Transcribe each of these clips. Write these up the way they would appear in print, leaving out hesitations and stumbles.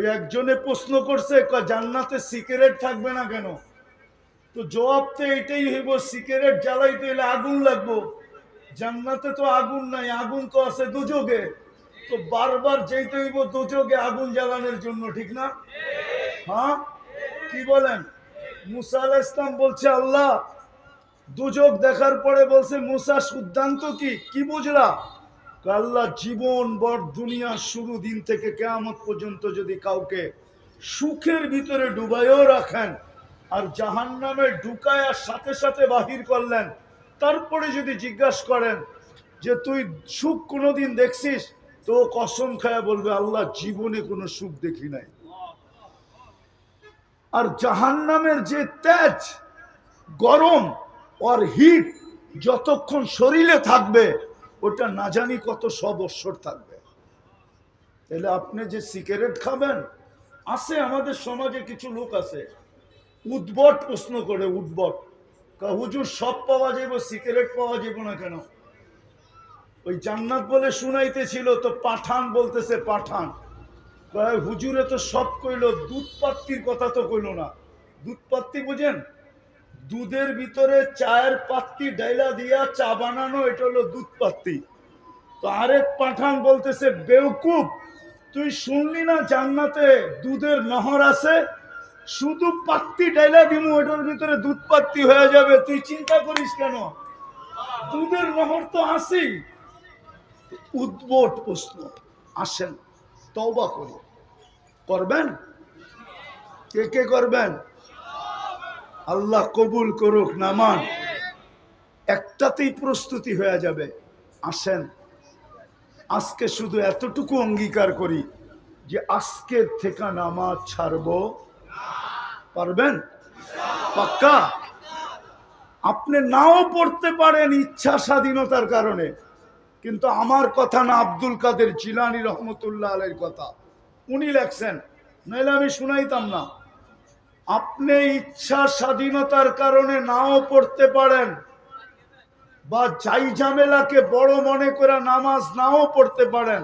ওই একজনে প্রশ্ন করছে জান্নাতে সিগারেট থাকবে না কেন? তো জবাব তো এটাই হইব, সিগারেট জ্বালাইতে হলে আগুন লাগবো, জান্নাতে তো আগুন নাই, আগুন তো আছে দুযোগে। তো বারবার যেতে হইব দুযোগে আগুন জ্বালানোর জন্য, ঠিক না? হ্যাঁ, কি বলেন? মুসা আলাইহিস সালাম বলছে আল্লাহ, দুযোগ দেখার পরে বলছে মুসা সিদ্ধান্ত কি বুঝলা? আল্লাহ, জীবন বর দুনিয়ার শুরু দিন থেকে কিয়ামত পর্যন্ত যদি কাউকে সুখের ভিতরে ডুবাইও রাখেন আর জাহান্নামে ঢুকায়া সাথে সাথে বাহির করলেন, তারপরে যদি জিজ্ঞাসা করেন যে তুই সুখ কোনোদিন দেখছিস, তো কসম খায়া বলবে আল্লাহ, জীবনে কোনো সুখ দেখি নাই। আর জাহান্নামের যে তেজ, গরম আর হিট যতক্ষণ শরীরে থাকবে, ওটা না জানি কত 100 বৎসর থাকবে। তাহলে আপনি যে সিগারেট খাবেন, আছে আমাদের সমাজে কিছু লোক আছে উদ্ভট প্রশ্ন করে, উদ্ভট, হুজুর সব পাওয়া যাবে, সিগারেট পাওয়া যাবে না কেন? ওই জান্নাত বলে শুনাইতেছিল, তো পাঠান বলতেছে, পাঠান হুজুরে তো সব কইলো, দুধ পাত্তির কথা তো কইলো না। দুধ পাত্তি বুঝেন? দুধের ভিতরে চায়ের পাত্তি ডাইলা দিয়া চা বানানো, এটা হলো দুধ পাত্তি। তো আরেক পাঠান বলতেছে, বেওকুফ, তুই শুনলি না জান্নাতে দুধের নহর আছে? শুধু পাত্তি ডাইলা দিমু, এটার ভিতরে দুধ পাত্তি হয়ে যাবে, তুই চিন্তা করিস কেন? দুধের নহর তো আছেই। উদ্ভট প্রশ্ন। আসেন তওবা করি, করবেন? কে কে করবেন? আল্লাহ কবুল করুক। নামান একটাতেই প্রস্তুতি হয়ে যাবে। আসেন আজকে শুধু এতটুকু অঙ্গীকার করি যে আজকের থেকে নামাজ ছাড়বো। পারবেন? পাক্কা? আপনি নাও পড়তে পারেন ইচ্ছা স্বাধীনতার কারণে, কিন্তু আমার কথা না, আব্দুল কাদের জিলানী রহমতুল্লাহ আলাইহির কথা। উনি লেখছেন, নাইলে আমি শুনাইতাম না। আপনি ইচ্ছা স্বাধীনতার কারণে নাও পড়তে পারেন, বা যাই ঝামেলাকে বড় মনে করে নামাজ নাও পড়তে পারেন,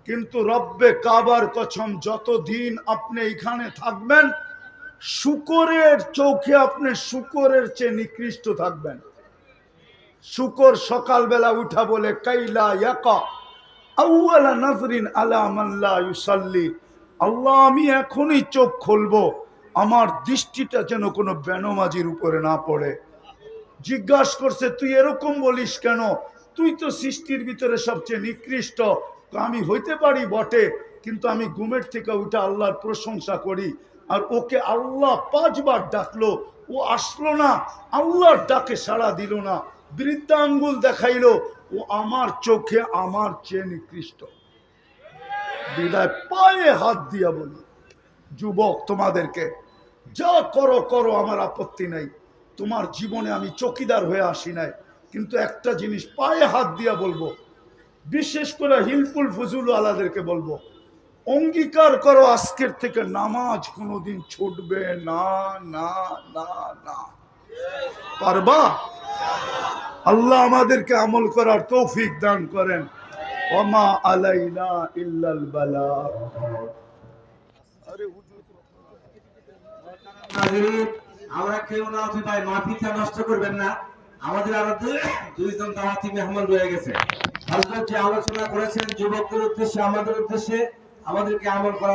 কিন্তু রব্বে কাবার কসম, যতদিন আপনি এখানে থাকবেন, শুকরের চোখে আপনি শুকরের চেয়ে নিকৃষ্ট থাকবেন। শুকর সকালবেলা উঠা বলে, কাইলা ইয়াকা আউয়ালা নাজরিন আলা মান লা ইউসাল্লি, আল্লাহ, আমি এখনই চোখ খুলবো, আমার দৃষ্টিটা যেন কোনো বেনমাজির উপরে না পড়ে। জিজ্ঞাসা করছে, তুই এরকম বলিস কেন? তুই তো সৃষ্টির ভিতরে সবচেয়ে নিকৃষ্ট। আমি হইতে পারি বটে, কিন্তু আমি ঘুমের থেকে উঠে আল্লাহর প্রশংসা করি। আর ওকে আল্লাহ 5 বার ডাকলো, ও আসলো না, আল্লাহর ডাকে সাড়া দিল না, বৃদ্ধা আঙ্গুল দেখাইলো, ও আমার চোখে আমার চেয়ে নিকৃষ্ট। বিদায় পায়ে হাত দিয়া বলি, যুবক, তোমাদেরকে যা করো করো, আমার আপত্তি নাই। তোমার জীবনে আমি চকিদার হয়ে আসি নাই, কিন্তু একটা জিনিস পায়ে হাত দিয়া বলবো, বিশেষ করে হিলফুল ফজুল আলাদেরকে বলবো, অঙ্গীকার করো আজকের থেকে নামাজ কোনোদিন ছুটবে না, না, না, না। পারবা? আল্লাহ আমাদেরকে আমল করার তৌফিক দান করেন। ওমা আলাইনা ইল্লাল বালাগ। আমরা কেউ না হতে পাই, মাহফিলটা নষ্ট করবেন না। আমাদের আরো দুইজন দাওয়াতি মেহমান রয়ে গেছে। হযরত যে আলোচনা করেছেন যুবকদের উদ্দেশ্যে, আমাদের উদ্দেশ্যে, আমাদেরকে আমল করা